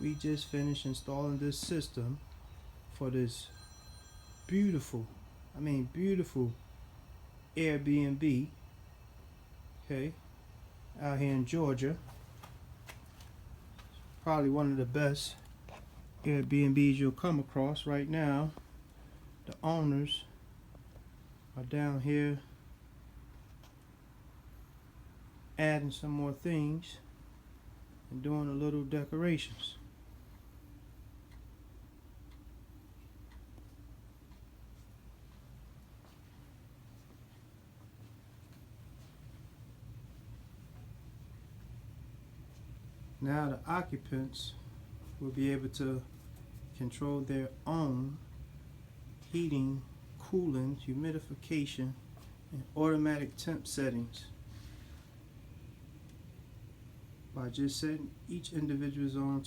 We just finished installing this system for this beautiful, beautiful Airbnb, okay, out here in Georgia. Probably one of the best Airbnbs you'll come across right now. The owners are down here adding some more things and doing a little decorations. Now the occupants will be able to control their own heating, cooling, humidification, and automatic temp settings by just setting each individual's own